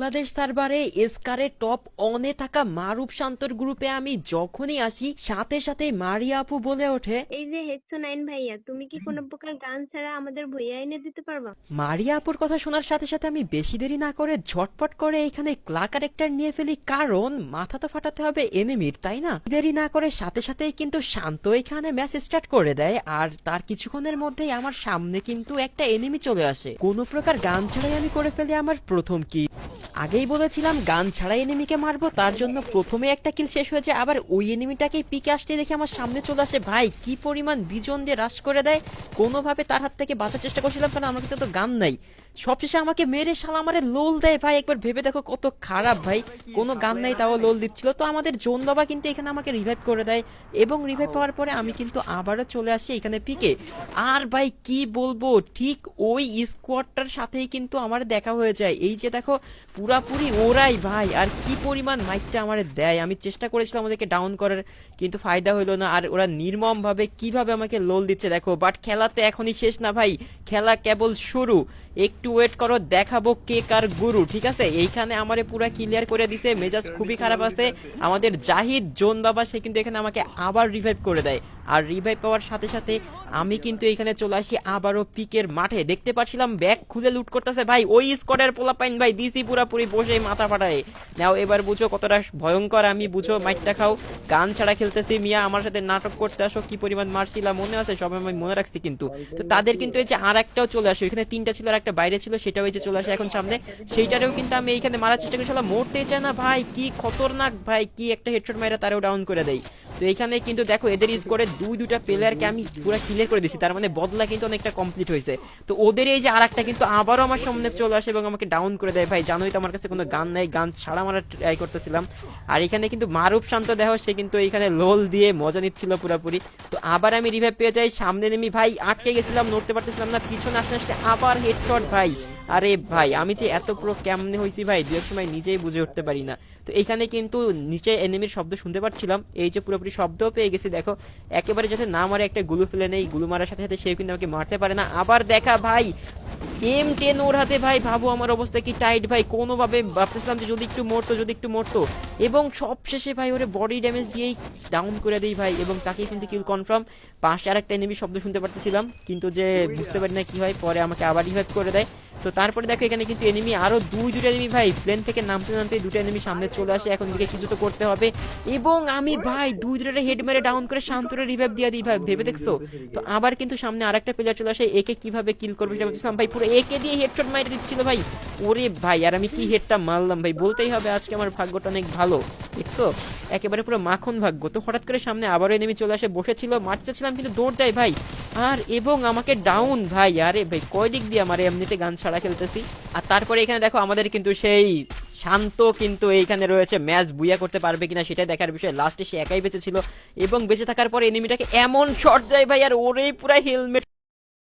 বাংলাদেশ সার্ভারে এসকারে টপ অনে থাকা মারুফ শান্তর গ্রুপে আমি যখনই আসি সাথে সাথে মারিয়া আপু বলে ওঠে, এই যে হেক্সো নাইন ভাইয়া, তুমি কি কোনো প্রকার গান ছাড়া আমাদের ভইয়া এনে দিতে পারবা? মারিয়া আপুর কথা শোনার সাথে সাথে আমি বেশি দেরি না করে ঝটপট করে এখানে ক্লা ক্যারেক্টার নিয়ে ফেলি, কারণ মাথা তো ফাটাতে হবে এনিমির, তাই না? দেরি না করে সাথে সাথেই কিন্তু শান্ত এখানে ম্যাচ স্টার্ট করে দেয়, আর তার কিছুক্ষণের মধ্যেই আমার সামনে কিন্তু একটা এনিমি চলে আসে। কোনো প্রকার গান ছাড়াই আমি করে ফেলি আমার প্রথম কিল। আগেই বলেছিলাম গান ছাড়াই এনিমিকে মারবো, তার জন্য প্রথমে একটা কিল শেষ হয়েছে, আবার ওই এনিমিটাকেই পিকে আসতে দেখে আমার সামনে চলে আসে। ভাই কি পরিমাণ বিজন দিয়ে রাশ করে দেয়, কোনোভাবে তার হাত থেকে বাঁচার চেষ্টা করছিলাম কারণ আমার কাছে তো গান নাই। সবশেষে আমাকে মেরে শালা আমারে লোল দেয়। ভাই একবার ভেবে দেখো কত খারাপ, ভাই কোনো গান নাই তাও লোল দিচ্ছিল। তো আমাদের জোন বাবা কিন্তু এখানে আমাকে রিভাইভ করে দেয়, এবং রিভাইভ পাওয়ার পরে আমি কিন্তু আবারও চলে আসি এখানে পিকে। আর ভাই কি বলবো, ঠিক ওই স্কোয়াডটার সাথেই কিন্তু আমার দেখা হয়ে যায়। এই যে দেখো পুরাপুরি ওরাই ভাই, আর কি পরিমাণ মাইকটা আমার দেয়। আমি চেষ্টা করেছিলাম ওদেরকে ডাউন করার, কিন্তু ফায়দা হইলো না, আর ওরা নির্মম ভাবে কিভাবে আমাকে লোল দিচ্ছে দেখো। বাট খেলা তো এখনই শেষ না ভাই, খেলা কেবল শুরু। একটু ওয়েট করো, দেখাবো কে কার গুরু, ঠিক আছে? এইখানে আমারে পুরা ক্লিয়ার করে দিছে, মেজাজ খুবই খারাপ আছে আমাদের জাহিদ জোন বাবা, সে কিন্তু এখানে আমাকে আবার রিভাইভ করে দেয়। আর রিভাইভ পাওয়ার সাথে সাথে আমি কিন্তু এখানে চলে আসি আবারও পিকের মাঠে। দেখতে পাচ্ছিলাম ব্যাগ খুলে লুট করতেছে ভাই ওই স্কোয়াডের পোলাপাইন, ভাই দিছি পুরাপুরি বসে মাথা ফাটায়। নাও এবার বুঝো কতটা ভয়ঙ্কর আমি, বুঝো মাইকটা খাও। গান ছাড়া খেলতেছি মিয়া, আমার সাথে নাটক করতে আসো। কি পরিমাণ মারছিলাম মনে আছে, সবাই আমি মনে রাখছি কিন্তু। তো তাদের কিন্তু এই যে আর একটাও চলে আসে, এখানে তিনটা ছিল আর একটা বাইরে ছিল, সেটাও এই যে চলে আসে এখন সামনে। সেইটারেও কিন্তু আমি এইখানে মারার চেষ্টা করেছিলাম, মরতেই চায় না ভাই, কি খতরনাক ভাই, কি একটা হেডশট মাইরা তারেও ডাউন করে দেয়। তো এইখানে কিন্তু দেখো এদের স্কোরে দুইটা প্লেয়ারকে আমি পুরো ক্লিয়ার করে দিছি, তার মানে বদলা কিন্তু অনেকটা কমপ্লিট হয়েছে। তো ওদের এই যে আর একটা কিন্তু আবারও আমার সামনে চলে আসে এবং আমাকে ডাউন করে দেয়। ভাই জানোই তো আমার কাছে কোনো গান নাই, গান ছাড়া মারা ট্রাই করতেছিলাম। আর এখানে কিন্তু মারুফ শান্ত দেখো, সে কিন্তু এইখানে লোল দিয়ে মজা নিচ্ছিল পুরোপুরি। তো আবার আমি রিভাইভ পেয়ে যাই, সামনে নেমি ভাই আটকে গেছিলাম, নড়তে পারতেছিলাম না, পিছনে আসতে আসতে আবার হেডশট ভাই। আরে ভাই আমি যে এত পুরো কেমনে হয়েছি ভাই, দু এক সময় নিজেই বুঝে উঠতে পারি না। তো এইখানে কিন্তু নিচে এনিমির শব্দ শুনতে পাচ্ছিলাম, এই যে পুরোপুরি শব্দও পেয়ে গেছি দেখো। একেবারে যাতে না মারে একটা গুলু ফেলে নেই, গুলু মারার সাথে সাথে সেও কিন্তু আমাকে মারতে পারে না। আবার দেখা ভাই M10 ওর হাতে, ভাই ভাবো আমার অবস্থা কি টাইট ভাই, কোনোভাবে ভাবতেছিলাম যে যদি একটু মরতো, যদি একটু মরতো, এবং সব শেষে ভাই ওরে বডি ড্যামেজ দিয়েই ডাউন করে দেই ভাই, এবং তাকে কিন্তু কিল কনফার্ম। পাশে আর একটা এনিমি শব্দ শুনতে পারতেছিলাম, কিন্তু যে বুঝতে পারি না কি হয়, পরে আমাকে আবার রিভাইভ করে দেয়। তো তারপরে দেখো এখানে কিন্তু এনিমি আরো দুইটা এনিমি ভাই, প্লেন থেকে নামতে নামতে দুটো এনিমি সামনে চলে আসে, এখন দিকে কিছু তো করতে হবে। এবং আমি ভাই দুইটা হেড মেরে ডাউন করে শান্তরে রিভাইভ দিয়ে দিই ভাই, ভেবে দেখছো? তো আবার কিন্তু সামনে আরেকটা প্লেয়ার চলে আসে, একে কিভাবে কিল করবে সেটা ভাবছিলাম ভাই, পুরো একে দিয়ে হেডশট মাইরে দিচ্ছিল ভাই। ওরে ভাই আর আমি কি হেডটা মারলাম ভাই, বলতেই হবে আজকে আমার ভাগ্যটা অনেক ভালো, দেখছো? একেবারে পুরো মাখন ভাগ্য। তো হঠাৎ করে সামনে আবারও এনিমি চলে আসে, বসেছিল মারতে চাচ্ছিলাম কিন্তু দৌড় দেয় ভাই, আর এবং আমাকে ডাউন ভাই। আরে ভাই কয় দিক দিয়ে আমার এমনিতে গান ছাড়া খেলতেছি। আর তারপরে এখানে দেখো আমাদের কিন্তু সেই শান্ত কিন্তু এইখানে রয়েছে, ম্যাচ বুইয়া করতে পারবে কিনা সেটাই দেখার বিষয়। লাস্টে সে একাই বেঁচে ছিল, এবং বেঁচে থাকার পরে এনিমিটাকে এমন শট দেয় ভাই, আর ওরেই পুরো হেলমেট